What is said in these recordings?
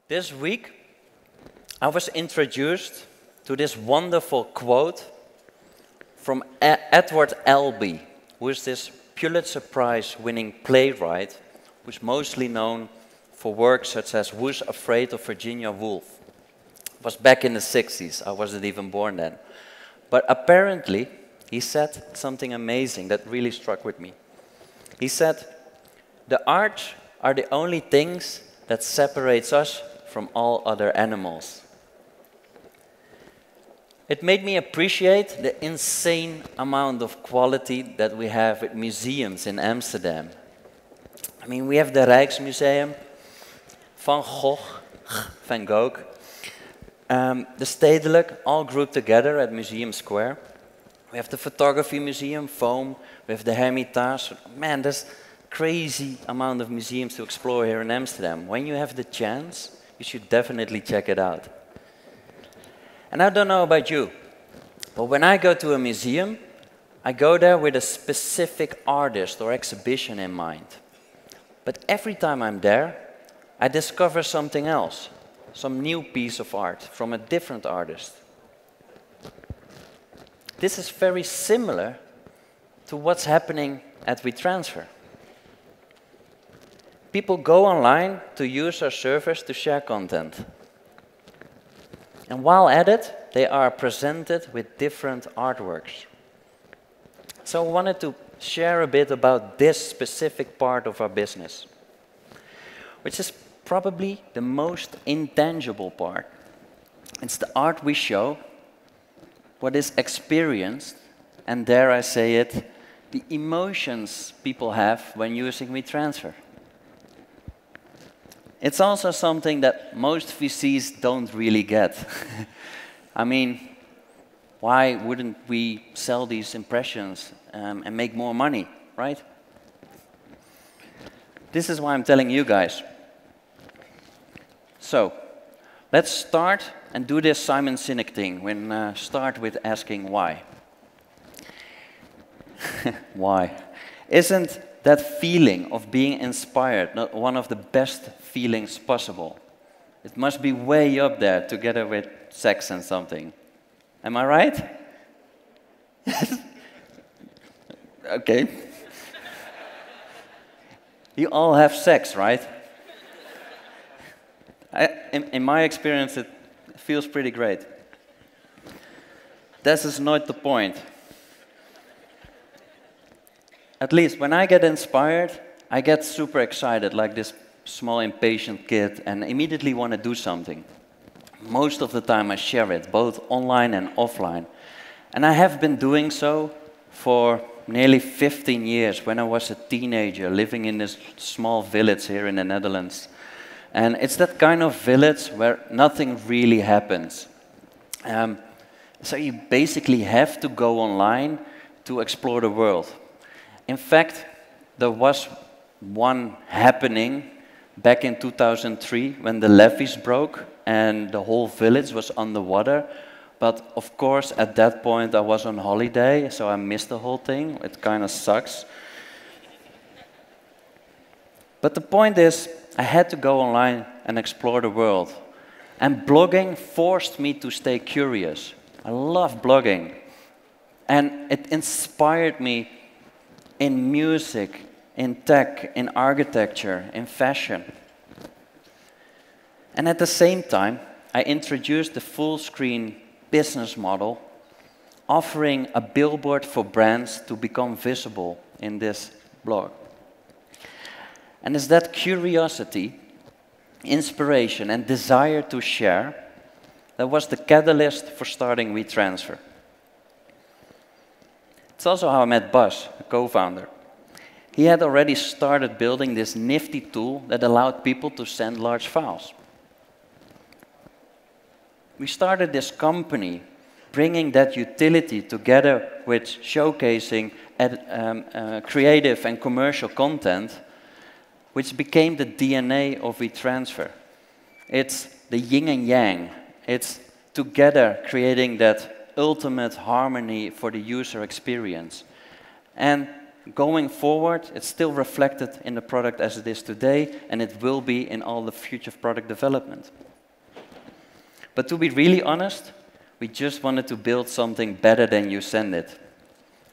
This week, I was introduced to this wonderful quote from Edward Albee, who is this Pulitzer Prize-winning playwright who's mostly known for works such as Who's Afraid of Virginia Woolf. It was back in the 60s, I wasn't even born then. But apparently, he said something amazing that really struck with me. He said, "The arts are the only things that separates us from all other animals." It made me appreciate the insane amount of quality that we have at museums in Amsterdam. I mean, we have the Rijksmuseum, Van Gogh, the Stedelijk, all grouped together at Museum Square. We have the Photography Museum, Foam, we have the Hermitage. Man, there's crazy amount of museums to explore here in Amsterdam. When you have the chance, you should definitely check it out. And I don't know about you, but when I go to a museum, I go there with a specific artist or exhibition in mind. But every time I'm there, I discover something else, some new piece of art from a different artist. This is very similar to what's happening at WeTransfer. People go online to use our servers to share content. And while at it, they are presented with different artworks. So I wanted to share a bit about this specific part of our business, which is probably the most intangible part. It's the art we show, what is experienced, and dare I say it, the emotions people have when using WeTransfer. It's also something that most VCs don't really get. I mean, why wouldn't we sell these impressions and make more money, right? This is why I'm telling you guys. So, let's start and do this Simon Sinek thing, when start with asking why. Why? Isn't that feeling of being inspired not one of the best feelings possible? It must be way up there together with sex and something. Am I right? Okay. You all have sex, right? In my experience, it feels pretty great. This is not the point. At least when I get inspired, I get super excited, like this small impatient kid, and immediately want to do something. Most of the time I share it, both online and offline. And I have been doing so for nearly 15 years, when I was a teenager living in this small village here in the Netherlands. And it's that kind of village where nothing really happens. So you basically have to go online to explore the world. In fact, there was one happening back in 2003 when the levees broke and the whole village was underwater. But of course, at that point, I was on holiday, so I missed the whole thing. It kind of sucks. But the point is, I had to go online and explore the world. And blogging forced me to stay curious. I love blogging. And it inspired me in music, in tech, in architecture, in fashion. And at the same time, I introduced the full-screen business model, offering a billboard for brands to become visible in this blog. And it's that curiosity, inspiration, and desire to share that was the catalyst for starting WeTransfer. It's also how I met Bas, the co-founder. He had already started building this nifty tool that allowed people to send large files. We started this company, bringing that utility together with showcasing creative and commercial content, which became the DNA of WeTransfer. It's the yin and yang. It's together creating that ultimate harmony for the user experience. And going forward, it's still reflected in the product as it is today, and it will be in all the future product development. But to be really honest, we just wanted to build something better than You Send It.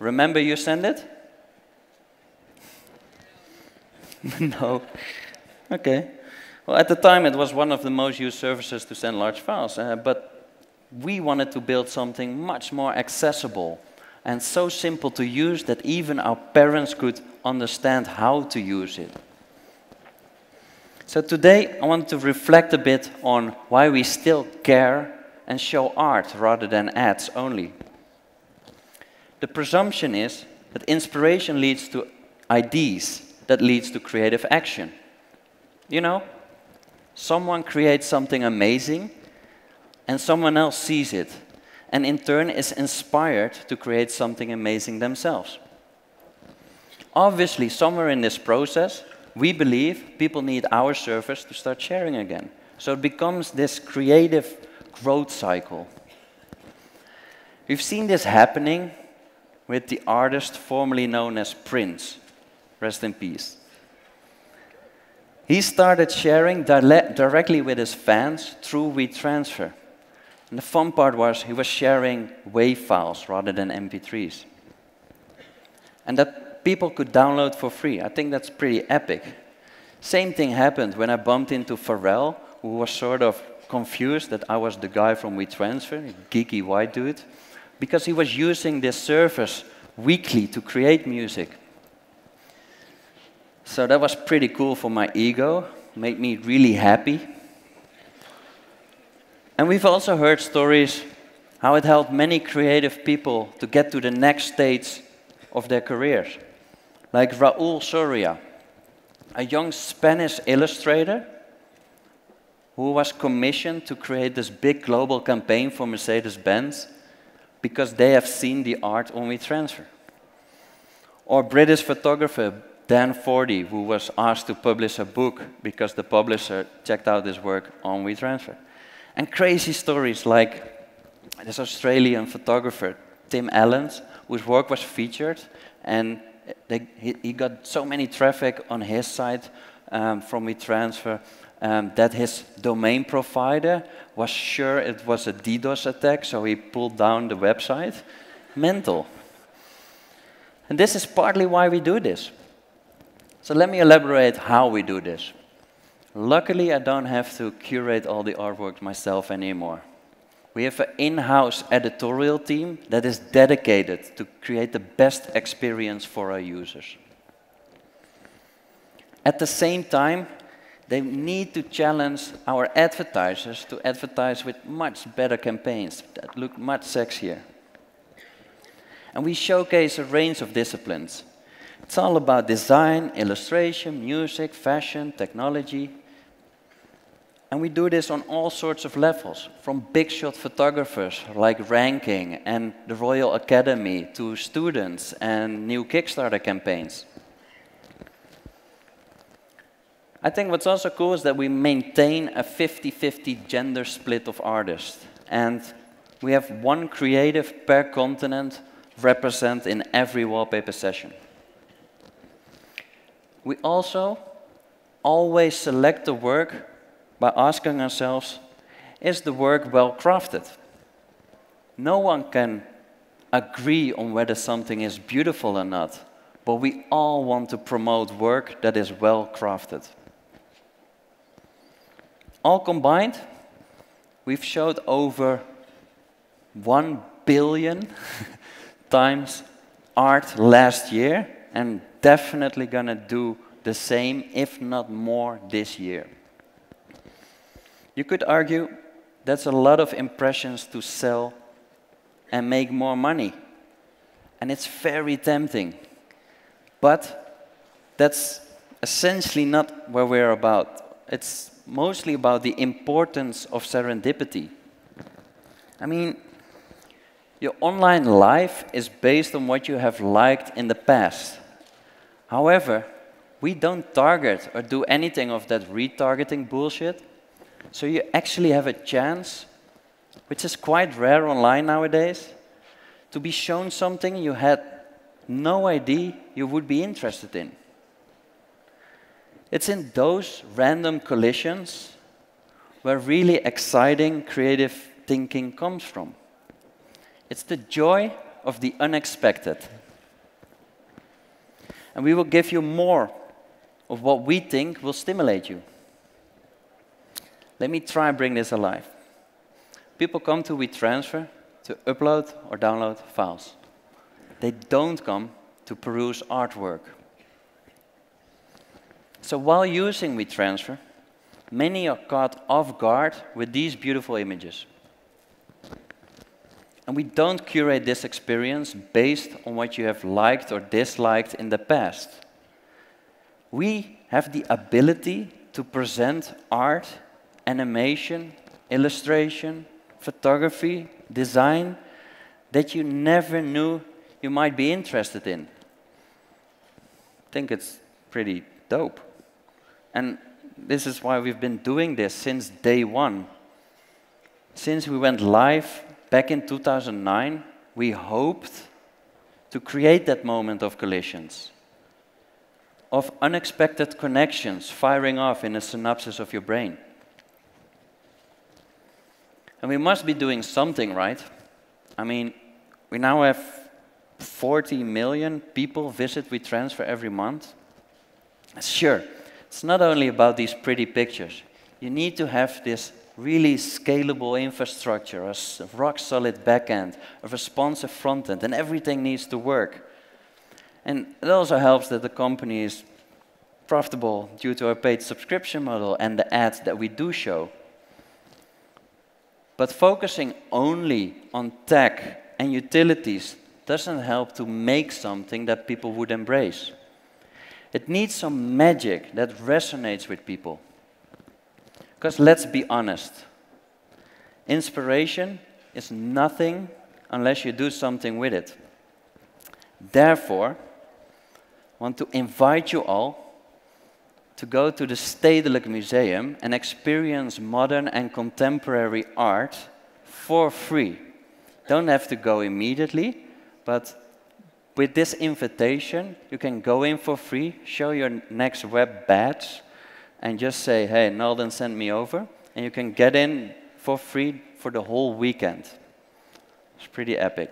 Remember You Send It? No. Okay. Well, at the time, it was one of the most used services to send large files, but we wanted to build something much more accessible and so simple to use that even our parents could understand how to use it. So today, I want to reflect a bit on why we still care and show art rather than ads only. The presumption is that inspiration leads to ideas that leads to creative action. You know, someone creates something amazing and someone else sees it and in turn is inspired to create something amazing themselves. Obviously, somewhere in this process, we believe people need our service to start sharing again. So it becomes this creative growth cycle. We've seen this happening with the artist formerly known as Prince. Rest in peace. He started sharing directly with his fans through WeTransfer. And the fun part was he was sharing WAV files rather than MP3s. And that people could download for free. I think that's pretty epic. Same thing happened when I bumped into Pharrell, who was sort of confused that I was the guy from WeTransfer, a geeky white dude, because he was using this service weekly to create music. So that was pretty cool for my ego, made me really happy. And we've also heard stories how it helped many creative people to get to the next stage of their careers. Like Raúl Soria, a young Spanish illustrator who was commissioned to create this big global campaign for Mercedes-Benz because they have seen the art on WeTransfer. Or British photographer Dan Fordy, who was asked to publish a book because the publisher checked out his work on WeTransfer. And crazy stories like this Australian photographer, Tim Allens, whose work was featured, and he got so many traffic on his site from WeTransfer that his domain provider was sure it was a DDoS attack, so he pulled down the website. Mental. And this is partly why we do this. So let me elaborate how we do this. Luckily, I don't have to curate all the artwork myself anymore. We have an in-house editorial team that is dedicated to create the best experience for our users. At the same time, they need to challenge our advertisers to advertise with much better campaigns that look much sexier. And we showcase a range of disciplines. It's all about design, illustration, music, fashion, technology. And we do this on all sorts of levels, from big shot photographers like Ranking and the Royal Academy to students and new Kickstarter campaigns. I think what's also cool is that we maintain a 50-50 gender split of artists. And we have one creative per continent represented in every wallpaper session. We also always select the work by asking ourselves, is the work well crafted? No one can agree on whether something is beautiful or not, but we all want to promote work that is well crafted. All combined, we've showed over 1 billion times art last year, and definitely gonna do the same, if not more, this year. You could argue that's a lot of impressions to sell and make more money. And it's very tempting. But that's essentially not where we're about. It's mostly about the importance of serendipity. I mean, your online life is based on what you have liked in the past. However, we don't target or do anything of that retargeting bullshit. So you actually have a chance, which is quite rare online nowadays, to be shown something you had no idea you would be interested in. It's in those random collisions where really exciting creative thinking comes from. It's the joy of the unexpected. And we will give you more of what we think will stimulate you. Let me try and bring this alive. People come to WeTransfer to upload or download files. They don't come to peruse artwork. So while using WeTransfer, many are caught off guard with these beautiful images. And we don't curate this experience based on what you have liked or disliked in the past. We have the ability to present art, animation, illustration, photography, design that you never knew you might be interested in. I think it's pretty dope. And this is why we've been doing this since day one. Since we went live back in 2009, we hoped to create that moment of collisions, of unexpected connections firing off in the synapses of your brain. And we must be doing something, right? I mean, we now have 40 million people visit WeTransfer every month. Sure, it's not only about these pretty pictures. You need to have this really scalable infrastructure, a rock-solid backend, a responsive front-end, and everything needs to work. And it also helps that the company is profitable due to our paid subscription model and the ads that we do show. But focusing only on tech and utilities doesn't help to make something that people would embrace. It needs some magic that resonates with people. Because let's be honest, inspiration is nothing unless you do something with it. Therefore, I want to invite you all to go to the Stedelijk Museum and experience modern and contemporary art for free. Don't have to go immediately, but with this invitation, you can go in for free, show your next web badge, and just say, hey, Nalden sent me over, and you can get in for free for the whole weekend. It's pretty epic.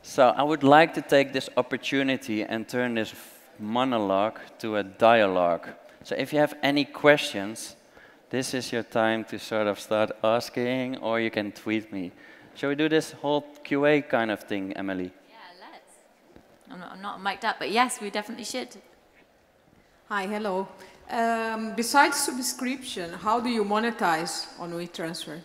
So I would like to take this opportunity and turn this monologue to a dialogue. So if you have any questions, this is your time to sort of start asking, or you can tweet me. Shall we do this whole QA kind of thing, Emily? Yeah, let's. I'm not mic'd up, but yes, we definitely should. Hi, hello. Besides subscription, how do you monetize on WeTransfer?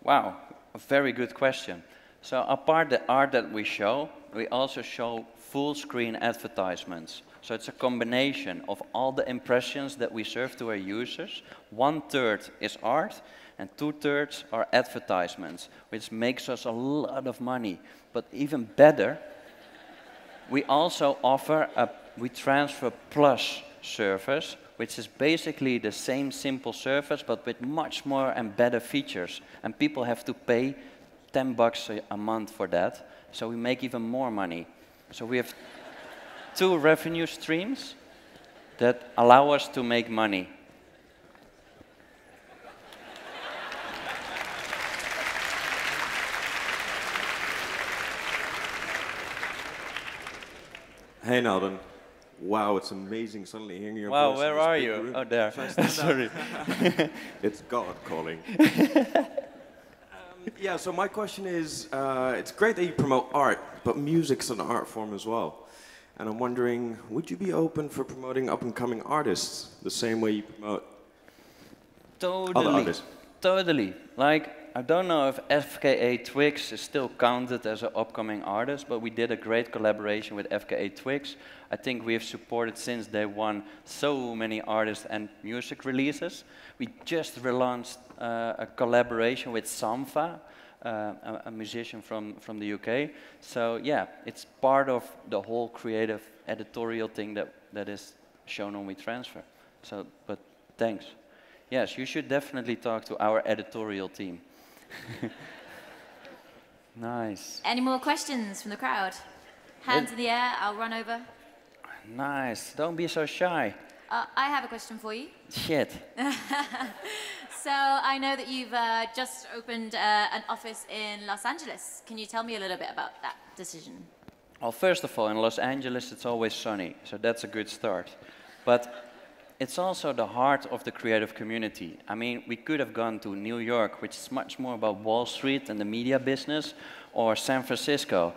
Wow, a very good question. So apart the art that we show, we also show full screen advertisements. So it's a combination of all the impressions that we serve to our users. 1/3 is art, and 2/3 are advertisements, which makes us a lot of money. But even better, we also offer a WeTransfer Plus service, which is basically the same simple service, but with much more and better features. And people have to pay $10 a month for that, so we make even more money. So we have 2 revenue streams that allow us to make money. Hey Nalden. Wow, it's amazing suddenly hearing your voice. Wow, where are you? Room. Oh, there. Sorry. It's God calling. Yeah, so my question is, it's great that you promote art, but music's an art form as well. And I'm wondering, would you be open for promoting up-and-coming artists the same way you promote other artists? Totally. Like, I don't know if FKA Twigs is still counted as an upcoming artist, but we did a great collaboration with FKA Twigs. I think we have supported since day one so many artists and music releases. We just relaunched a collaboration with Samfa, a musician from the UK. So yeah, it's part of the whole creative editorial thing that is shown on WeTransfer. So, but thanks. yes, you should definitely talk to our editorial team. Nice. Any more questions from the crowd? Hands in the air, I'll run over. Nice. Don't be so shy. I have a question for you. Shit. So I know that you've just opened an office in Los Angeles. Can you tell me a little bit about that decision? Well, first of all, in Los Angeles, it's always sunny, so that's a good start. But it's also the heart of the creative community. I mean, we could have gone to New York, which is much more about Wall Street and the media business, or San Francisco,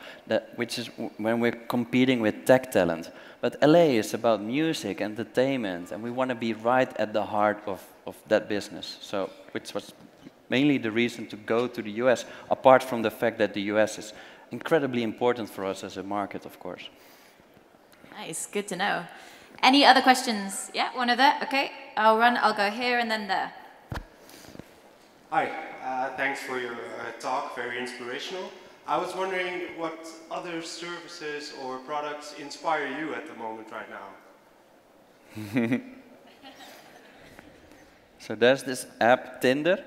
which is when we're competing with tech talent. But LA is about music, entertainment, and we want to be right at the heart of that business. So, which was mainly the reason to go to the US, apart from the fact that the US is incredibly important for us as a market, of course. Nice, good to know. Any other questions? Yeah, one of there. Okay, I'll go here and then there. Hi, thanks for your talk, very inspirational. I was wondering what other services or products inspire you at the moment right now? So there's this app, Tinder.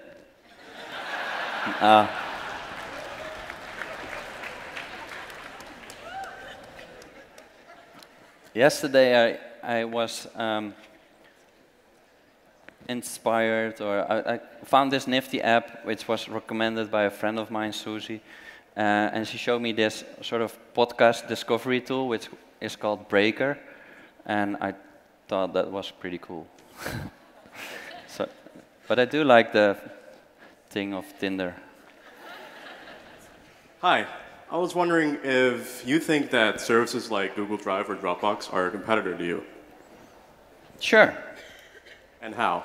Yesterday I was inspired, or I found this nifty app which was recommended by a friend of mine, Susie, and she showed me this sort of podcast discovery tool which is called Breaker, and I thought that was pretty cool. So, but I do like the thing of Tinder. Hi, I was wondering if you think that services like Google Drive or Dropbox are a competitor to you. Sure. And how?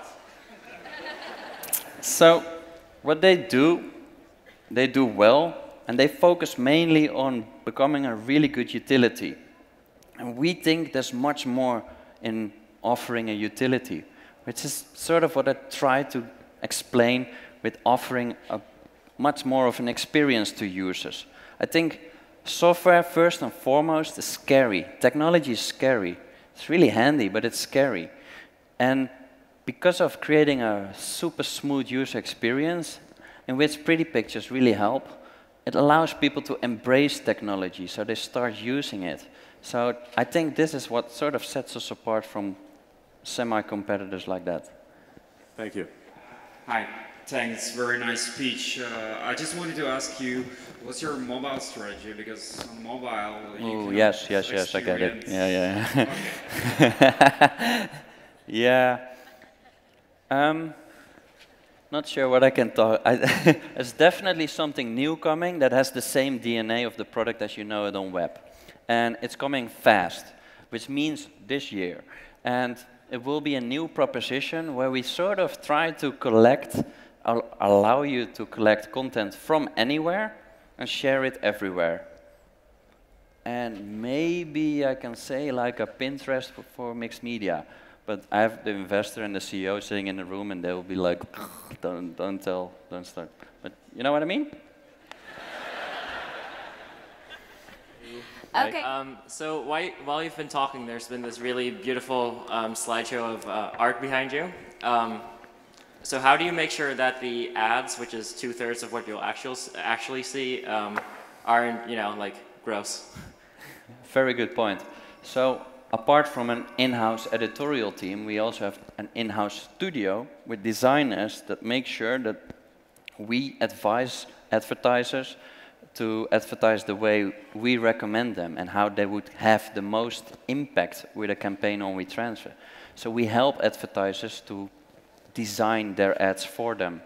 So, what they do well, and they focus mainly on becoming a really good utility. And we think there's much more in offering a utility, which is sort of what I try to explain with offering a much more of an experience to users. I think software, first and foremost, is scary. Technology is scary. It's really handy, but it's scary. And because of creating a super smooth user experience, in which pretty pictures really help, it allows people to embrace technology, so they start using it. So I think this is what sort of sets us apart from semi-competitors like that. Thank you. Hi, thanks. Very nice speech. I just wanted to ask you, what's your mobile strategy? Because on mobile, you can yes, I get it. Yeah. Okay. Yeah. Not sure what I can talk. It's definitely something new coming that has the same DNA of the product as you know it on web. And it's coming fast, which means this year. And it will be a new proposition where we sort of try to allow you to collect content from anywhere and share it everywhere. And maybe I can say like a Pinterest for mixed media. But I have the investor and the CEO sitting in the room, and they will be like, don't tell, don't start. But you know what I mean? Okay. So while you've been talking, there's been this really beautiful slideshow of art behind you. So how do you make sure that the ads, which is 2/3 of what you'll actually see, aren't, like gross? Very good point. So apart from an in-house editorial team, we also have an in-house studio with designers that make sure that we advise advertisers to advertise the way we recommend them and how they would have the most impact with a campaign on WeTransfer. So we help advertisers to design their ads for them.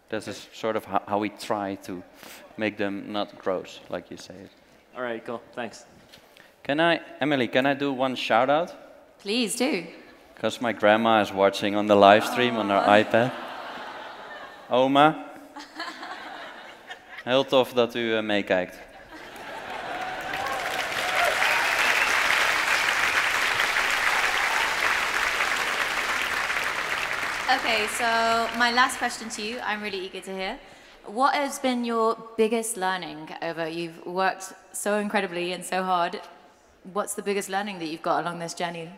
This is sort of how we try to make them not gross, like you say. All right, cool, thanks. Emily, can I do one shout out? Please do. Because my grandma is watching on the live stream on her iPad. Oma, heel tof dat u meekijkt. Okay, so my last question to you, I'm really eager to hear. What has been your biggest learning you've worked so incredibly and so hard. What's the biggest learning that you've got along this journey?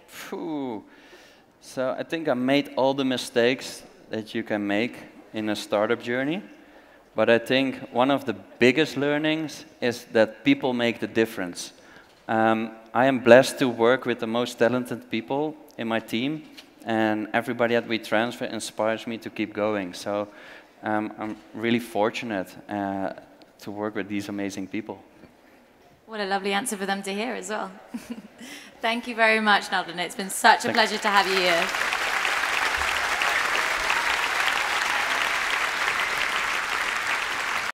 So I think I made all the mistakes that you can make in a startup journey. But I think one of the biggest learnings is that people make the difference. I am blessed to work with the most talented people in my team, and everybody at WeTransfer inspires me to keep going. So I'm really fortunate to work with these amazing people. What a lovely answer for them to hear as well. Thank you very much, Nalden. It's been such a pleasure to have you here.